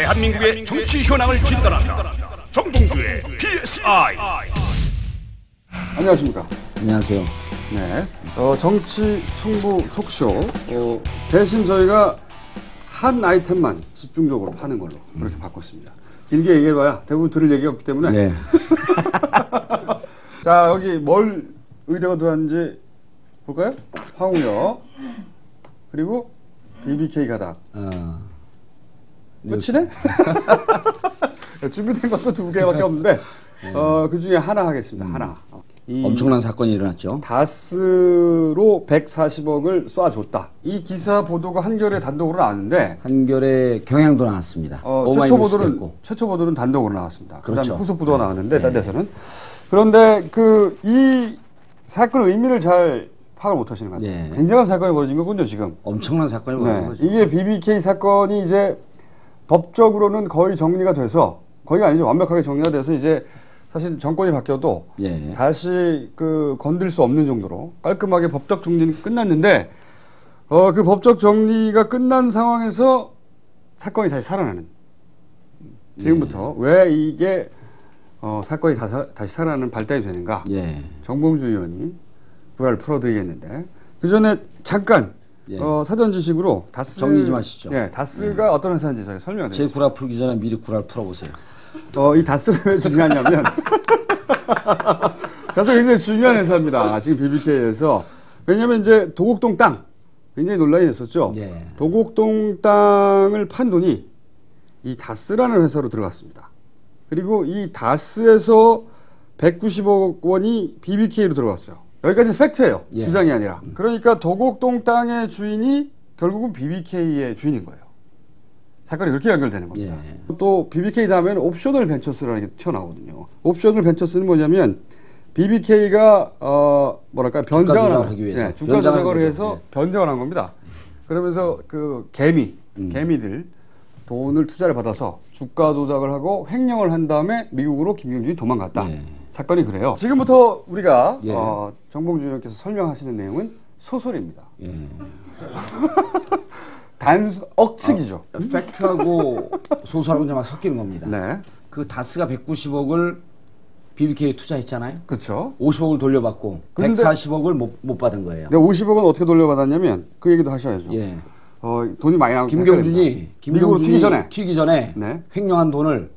대한민국의 정치 현황을 진단한다. 정봉주의 PSI. 안녕하십니까. 안녕하세요. 네, 정치 청부 토크쇼. 대신 저희가 한 아이템만 집중적으로 파는 걸로 그렇게 바꿨습니다. 길게 얘기해봐야 대부분 들을 얘기가 없기 때문에. 네. 자, 여기 뭘 의뢰가 들어왔는지 볼까요? 황우여, 그리고 BBK 가닥. 끝이네? 준비된 것도 2개밖에 없는데, 그 중에 하나 하겠습니다. 하나. 엄청난 사건이 일어났죠. 다스로 140억을 쏴줬다. 이 기사 보도가 한겨레 단독으로 나왔는데, 한겨레 경향도 나왔습니다. 최초 보도는 단독으로 나왔습니다. 그렇죠. 그다음에 후속 보도가 나왔는데, 딴 데서는. 그런데 이 사건의 의미를 잘 파악을 못 하시는 것 같아요. 네. 굉장한 사건이 벌어진 거군요, 지금. 엄청난 사건이 벌어진 거죠. 이게 BBK 사건이 이제 법적으로는 거의 정리가 돼서, 거의가 아니죠. 완벽하게 정리가 돼서 이제 사실 정권이 바뀌어도 다시 건들 수 없는 정도로 깔끔하게 법적 정리는 끝났는데, 그 법적 정리가 끝난 상황에서 사건이 다시 살아나는. 지금부터 왜 이게 사건이 다시 살아나는 발단이 되는가. 정봉주 의원이 불화를 풀어드리겠는데, 그 전에 잠깐 사전 지식으로 다스 정리 좀 하시죠. 다스가 어떤 회사인지 저희 설명을 드리겠습니다. 제 구라 풀기 전에 미리 구라를 풀어보세요. 이 다스가 왜 중요하냐면 다스가 굉장히 중요한 회사입니다. 지금 BBK에서. 왜냐하면 이제 도곡동 땅 굉장히 논란이 됐었죠. 도곡동 땅을 판 돈이 이 다스라는 회사로 들어갔습니다. 그리고 이 다스에서 190억 원이 BBK로 들어갔어요. 여기까지는 팩트예요. 주장이 아니라. 그러니까 도곡동 땅의 주인이 결국은 BBK의 주인인 거예요. 사건이 그렇게 연결되는 겁니다. 또 BBK 다음에는 옵셔널 벤처스라는 게 튀어나오거든요. 옵셔널 벤처스는 뭐냐면 BBK가 변장을 하기 위해서 주가 조작을 해서 변장을 한 겁니다. 그러면서 그 개미들 돈을 투자를 받아서 주가 조작을 하고 횡령을 한 다음에 미국으로 김경준이 도망갔다. 사건이 그래요. 지금부터 우리가 정봉주 의원께서 설명하시는 내용은 소설입니다. 억측이죠. 팩트하고 소설하고 막 섞이는 겁니다. 그 다스가 190억을 BBK에 투자했잖아요. 그렇죠. 50억을 돌려받고 140억을 못 받은 거예요. 50억은 어떻게 돌려받았냐면 그 얘기도 하셔야죠. 돈이 많이 나오고 김경준이 튀기 전에 횡령한 돈을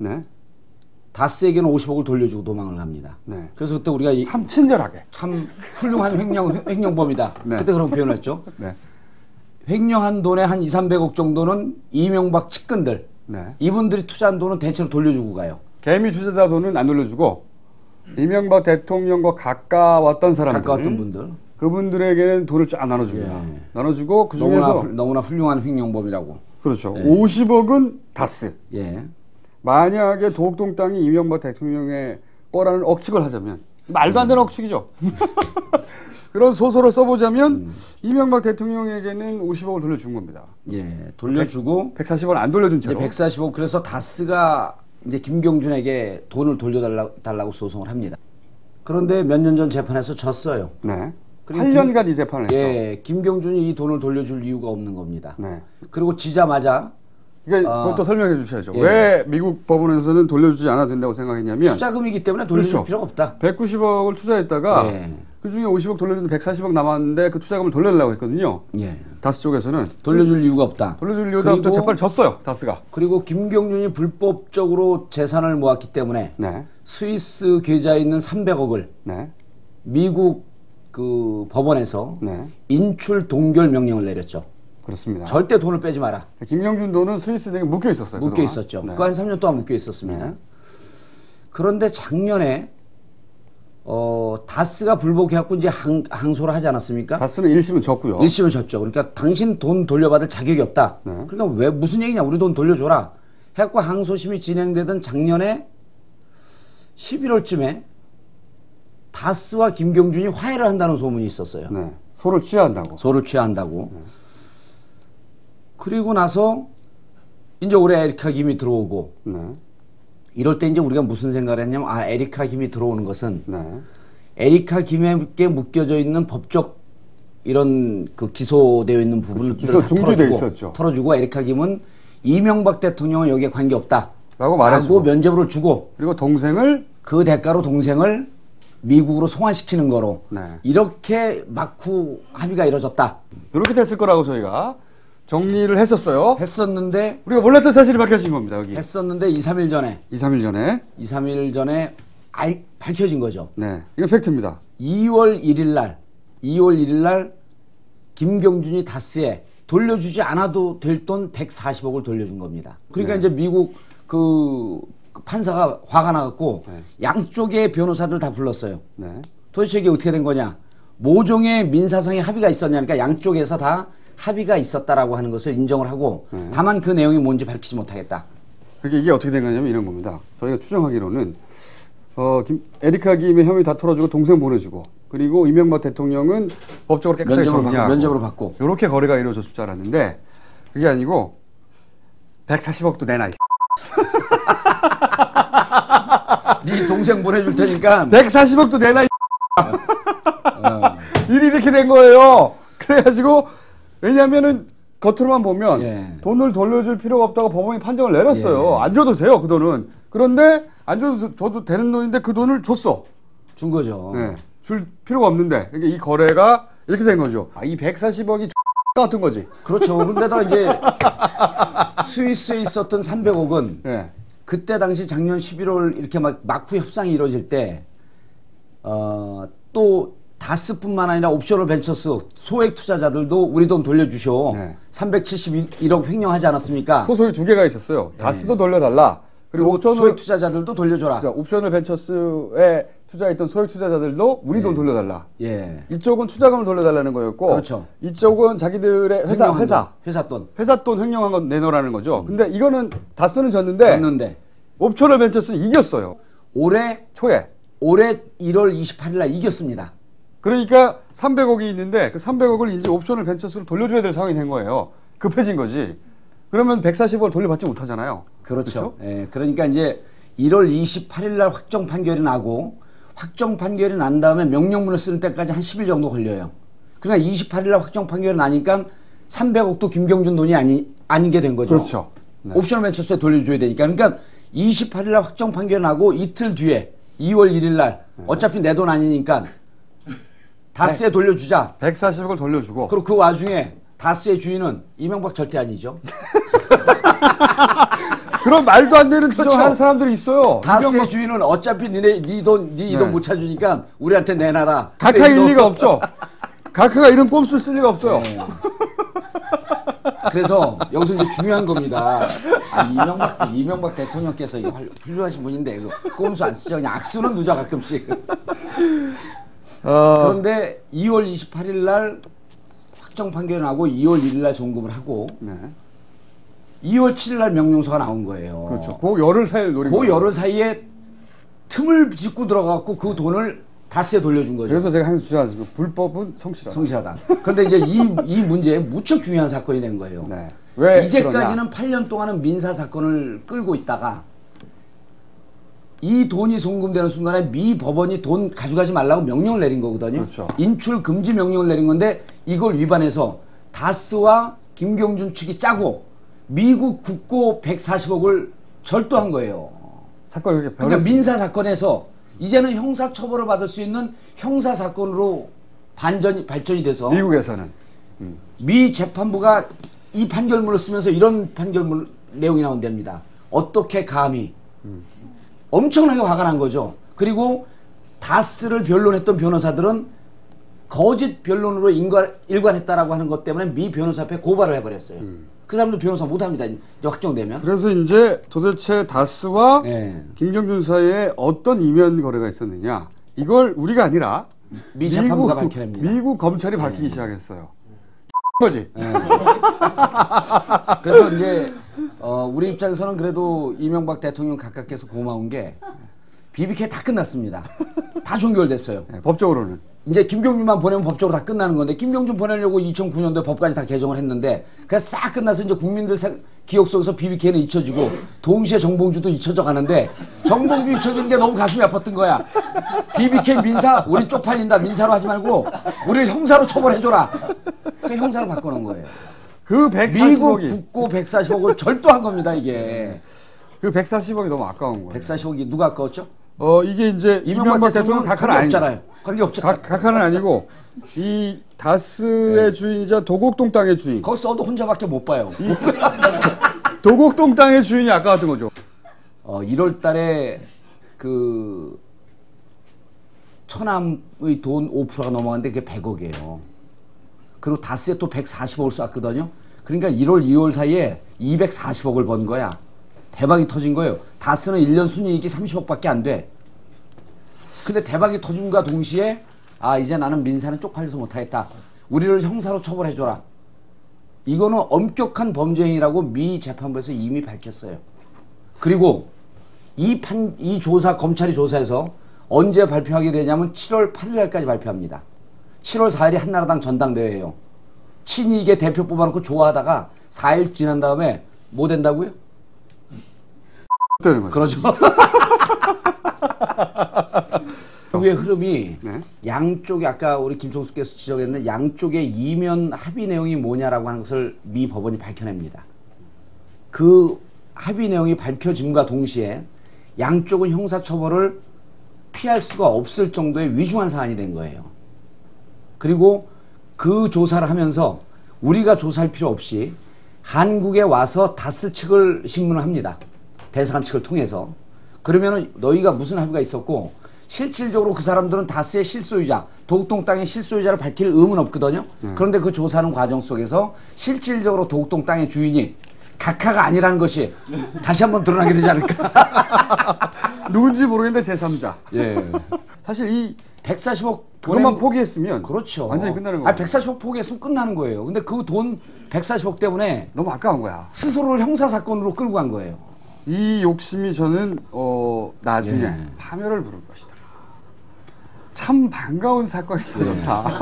다스에게는 50억을 돌려주고 도망을 갑니다. 그래서 그때 우리가 참 친절하게, 참 훌륭한 횡령범이다. 그때 그런 표현을 했죠. 횡령한 돈의 한 200~300억 정도는 이명박 측근들, 이분들이 투자한 돈은 대체로 돌려주고 가요. 개미 투자자 돈은 안 돌려주고 이명박 대통령과 가까웠던 사람들, 가까웠던 분들, 그분들에게는 돈을 쫙 나눠줍니다. 나눠주고 그 중에서 너무나 훌륭한 횡령범이라고. 그렇죠. 50억은 다스. 만약에 도곡동 땅이 이명박 대통령의 거라는 억측을 하자면 말도 안 되는 억측이죠. 그런 소설을 써보자면 이명박 대통령에게는 50억을 돌려준 겁니다. 돌려주고 140원 안 돌려준 채로. 140억. 그래서 다스가 이제 김경준에게 돈을 돌려달라고 소송을 합니다. 그런데 몇 년 전 재판에서 졌어요. 8년간 이 재판을 했죠. 김경준이 이 돈을 돌려줄 이유가 없는 겁니다. 그리고 지자마자 그것도 설명해 주셔야죠. 왜 미국 법원에서는 돌려주지 않아도 된다고 생각했냐면 투자금이기 때문에 돌려줄 필요가 없다. 190억을 투자했다가 그 중에 50억 돌려주는데 140억 남았는데 그 투자금을 돌려달라고 했거든요. 다스 쪽에서는 돌려줄 이유가 없다. 돌려줄 이유가 없다. 재판을 졌어요. 다스가. 그리고 김경준이 불법적으로 재산을 모았기 때문에 스위스 계좌에 있는 300억을 미국 그 법원에서 인출 동결 명령을 내렸죠. 그렇습니다. 절대 돈을 빼지 마라. 김경준 돈은 스위스은행에 묶여 있었어요. 묶여 있었죠. 그 한 3년 동안 묶여 있었습니다. 그런데 작년에 다스가 불복해갖고 이제 항소를 하지 않았습니까? 다스는 1심은 졌고요. 1심은 졌죠. 그러니까 당신 돈 돌려받을 자격이 없다. 그러니까 왜 무슨 얘기냐? 우리 돈 돌려줘라. 해갖고 항소심이 진행되던 작년에 11월쯤에 다스와 김경준이 화해를 한다는 소문이 있었어요. 소를 취한다고. 소를 취한다고. 그리고 나서 이제 올해 에리카 김이 들어오고 이럴 때 이제 우리가 무슨 생각을 했냐면 에리카 김이 들어오는 것은 에리카 김에게 묶여져 있는 법적 이런 그 기소되어 있는 부분을 기소 중지돼 있었죠. 털어주고 에리카 김은 이명박 대통령은 여기에 관계없다. 라고 말해주고 면죄부를 주고 그리고 동생을 그 대가로 동생을 미국으로 송환시키는 거로 네. 이렇게 막후 합의가 이루어졌다. 이렇게 됐을 거라고 저희가 정리를 했었어요. 했었는데 우리가 몰랐던 사실이 밝혀진 겁니다. 여기. 했었는데 2, 3일 전에 2, 3일 전에 2, 3일 전에 밝혀진 거죠. 네. 이건 팩트입니다. 2월 1일 날 김경준이 다스에 돌려주지 않아도 될 돈 140억을 돌려준 겁니다. 그러니까 네. 이제 미국 그 판사가 화가 나갖고 네. 양쪽의 변호사들 다 불렀어요. 네. 도대체 이게 어떻게 된 거냐? 모종의 민사상의 합의가 있었냐? 그러니까 양쪽에서 다 합의가 있었다라고 하는 것을 인정을 하고 네. 다만 그 내용이 뭔지 밝히지 못하겠다. 그러니까 이게 어떻게 된 거냐면 이런 겁니다. 저희가 추정하기로는 에리카 김의 혐의 다 털어주고 동생 보내주고 그리고 이명박 대통령은 법적으로 깨끗하게 정리하고 면접으로 받고 이렇게 거래가 이루어졌을 줄 알았는데 그게 아니고 140억도 내놔. 네 동생 보내줄 테니까 140억도 내놔. 일이 이렇게 된 거예요. 그래가지고 왜냐면은 겉으로만 보면 예. 돈을 돌려줄 필요가 없다고 법원이 판정을 내렸어요. 예. 안 줘도 돼요, 그 돈은. 그런데 안 줘도 되는 돈인데 그 돈을 줬어. 준 거죠. 네. 줄 필요가 없는데. 그러니까 이 거래가 이렇게 된 거죠. 이 140억이 같은 거지. 그렇죠. 근데다 이제 스위스에 있었던 300억은 네. 그때 당시 작년 11월 이렇게 막후 협상이 이루어질 때 또 다스뿐만 아니라 옵셔널 벤처스 소액 투자자들도 우리 돈 돌려주셔. 네. 371억 횡령하지 않았습니까? 소속이 두 개가 있었어요. 다스도 돌려달라. 그리고 소액 투자자들도 돌려줘라. 옵셔널 벤처스에 투자했던 소액 투자자들도 우리 돈 돌려달라. 예. 이쪽은 투자금을 돌려달라는 거였고, 그렇죠. 이쪽은 자기들의 회사 돈 횡령한 건 내놓으라는 거죠. 근데 이거는 다스는 졌는데 옵셔널 벤처스는 이겼어요. 올해 초에. 올해 1월 28일 날 이겼습니다. 그러니까 300억이 있는데 그 300억을 이제 옵셔널 벤처스로 돌려줘야 될 상황이 된 거예요. 급해진 거지. 그러면 140억을 돌려받지 못하잖아요. 그렇죠. 예, 그러니까 이제 1월 28일 날 확정 판결이 나고 확정 판결이 난 다음에 명령문을 쓰는 때까지 한 10일 정도 걸려요. 그러니까 28일 날 확정 판결이 나니까 300억도 김경준 돈이 아닌 게 된 거죠. 그렇죠. 네. 옵셔널 벤처스에 돌려줘야 되니까. 그러니까 28일 날 확정 판결이 나고 이틀 뒤에 2월 1일 날 어차피 내 돈 아니니까 다스에 돌려주자. 140억을 돌려주고. 그리고 그 와중에 다스의 주인은 이명박 절대 아니죠. 그런 말도 안 되는 그렇죠. 주장하는 사람들이 있어요. 다스의 주인은 어차피 네 돈 못 찾으니까 우리한테 내놔라. 각하 일리가 없죠. 각하가 이런 꼼수를 쓸 리가 없어요. 네. 그래서 여기서 이제 중요한 겁니다. 이명박 대통령께서 훌륭하신 분인데 꼼수 안 쓰죠. 그냥 악수는 누자 가끔씩. 그런데 2월 28일 날 확정 판결이 나고 2월 1일 날 송금을 하고 네. 2월 7일 날 명령서가 나온 거예요. 그렇죠. 그 열흘 사이를 노린 거예요. 그 열흘 사이에 틈을 짚고 들어가고 그 돈을 다스에 돌려준 거죠. 그래서 제가 항상 주장하지만 불법은 성실하다. 그런데 이제 이 문제에 무척 중요한 사건이 된 거예요. 네. 왜 이제까지는 그러냐? 8년 동안은 민사 사건을 끌고 있다가 이 돈이 송금되는 순간에 미 법원이 돈 가져가지 말라고 명령을 내린 거거든요. 그렇죠. 인출 금지 명령을 내린 건데 이걸 위반해서 다스와 김경준 측이 짜고 미국 국고 140억을 절도한 거예요. 사건이 그렇게 그러니까 민사 사건에서 이제는 형사 처벌을 받을 수 있는 형사 사건으로 발전이 돼서 미국에서는 미 재판부가 이 판결문을 쓰면서 이런 판결문 내용이 나온답니다. 어떻게 감히 엄청나게 화가 난 거죠. 그리고 다스를 변론했던 변호사들은 거짓 변론으로 일관했다라고 하는 것 때문에 미 변호사 앞에 고발을 해버렸어요. 그 사람도 변호사 못합니다. 이제 확정되면. 그래서 이제 도대체 다스와 네. 김경준 사이에 어떤 이면 거래가 있었느냐 이걸 우리가 아니라 미 재판부가 밝혀냅니다. 미국 검찰이 밝히기 시작했어요. 거지. 네. 그래서 이제 우리 입장에서는 그래도 이명박 대통령 각각께서 고마운 게 BBK 다 끝났습니다. 다 종결됐어요. 네, 법적으로는. 이제 김경준만 보내면 법적으로 다 끝나는 건데 김경준 보내려고 2009년도에 법까지 다 개정을 했는데 그래서 싹 끝나서 이제 국민들 기억 속에서 BBK는 잊혀지고 동시에 정봉주도 잊혀져 가는데 정봉주 잊혀지는 게 너무 가슴이 아팠던 거야. BBK 민사 우리 쪽팔린다. 민사로 하지 말고 우리를 형사로 처벌해줘라. 그 형사로 바꿔놓은 거예요. 그 미국 140억이 국고 140억을 절도한 겁니다, 이게. 그 140억이 너무 아까운 거예요. 140억이 누가 아까웠죠? 이게 이제 이명박 대통령 각하는 없잖아요. 관계 없잖아요. 각하는 아니고 이 다스의 주인이자 도곡동 땅의 주인. 거기 써도 혼자밖에 못 봐요. 도곡동 땅의 주인이 아까웠던 거죠. 1월 달에 그 천암의 돈 5%가 넘어갔는데 그게 100억이에요. 그리고 다스에 또 140억을 쐈거든요. 그러니까 1월, 2월 사이에 240억을 번 거야. 대박이 터진 거예요. 다스는 1년 순이익이 30억밖에 안 돼. 근데 대박이 터짐과 동시에 이제 나는 민사는 쪽팔려서 못하겠다. 우리를 형사로 처벌해줘라. 이거는 엄격한 범죄 행위라고 미 재판부에서 이미 밝혔어요. 그리고 이 조사, 검찰이 조사해서 언제 발표하게 되냐면 7월 8일 날까지 발표합니다. 7월 4일이 한나라당 전당대회예요. 친이익의 대표 뽑아놓고 좋아하다가 4일 지난 다음에 뭐 된다고요? 되는 거죠. 그러죠. 후의 흐름이 네. 양쪽에 아까 우리 김총수께서 지적했는데 양쪽의 이면 합의 내용이 뭐냐라고 하는 것을 미 법원이 밝혀냅니다. 그 합의 내용이 밝혀짐과 동시에 양쪽은 형사처벌을 피할 수가 없을 정도의 위중한 사안이 된 거예요. 그리고 그 조사를 하면서 우리가 조사할 필요 없이 한국에 와서 다스 측을 신문을 합니다. 대사관 측을 통해서. 그러면은 너희가 무슨 합의가 있었고 실질적으로 그 사람들은 다스의 실소유자, 도곡동 땅의 실소유자를 밝힐 의무는 없거든요. 그런데 그 조사하는 과정 속에서 실질적으로 도곡동 땅의 주인이 각하가 아니라는 것이 다시 한번 드러나게 되지 않을까. 누군지 모르겠는데 제3자. 예. 사실 이 140억 그것만 포기했으면 그렇죠. 완전히 끝나는 거예요. 140억 포기했으면 끝나는 거예요. 근데 그 돈 140억 때문에 너무 아까운 거야. 스스로를 형사사건으로 끌고 간 거예요. 이 욕심이 저는 나중에 예. 파멸을 부를 것이다. 참 반가운 사건이 터졌다.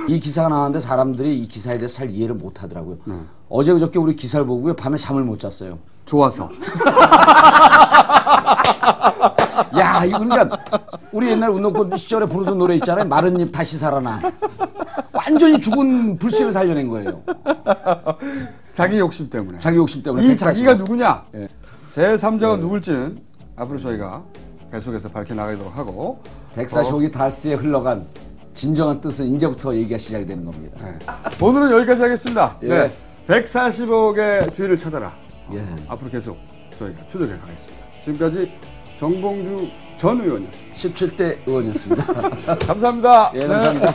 이 기사가 나왔는데 사람들이 이 기사에 대해서 잘 이해를 못 하더라고요. 어제 그저께 우리 기사를 보고요. 밤에 잠을 못 잤어요. 좋아서. 야, 이거 그러니까 우리 옛날 운동권 시절에 부르던 노래 있잖아요. 마른 잎 다시 살아나. 완전히 죽은 불씨를 살려낸 거예요. 자기 욕심 때문에. 자기 욕심 때문에. 이 자기가 누구냐? 예. 제3자가 누굴지는 앞으로 저희가 계속해서 밝혀나가도록 하고 140억이 다스에 흘러간 진정한 뜻은 이제부터 얘기가 시작이 되는 겁니다. 네. 오늘은 여기까지 하겠습니다. 예. 네. 140억의 주인을 찾아라. 예. 앞으로 계속 저희가 추적해 가겠습니다. 지금까지 정봉주 전 의원이었습니다. 17대 의원이었습니다. 감사합니다. 예, 감사합니다.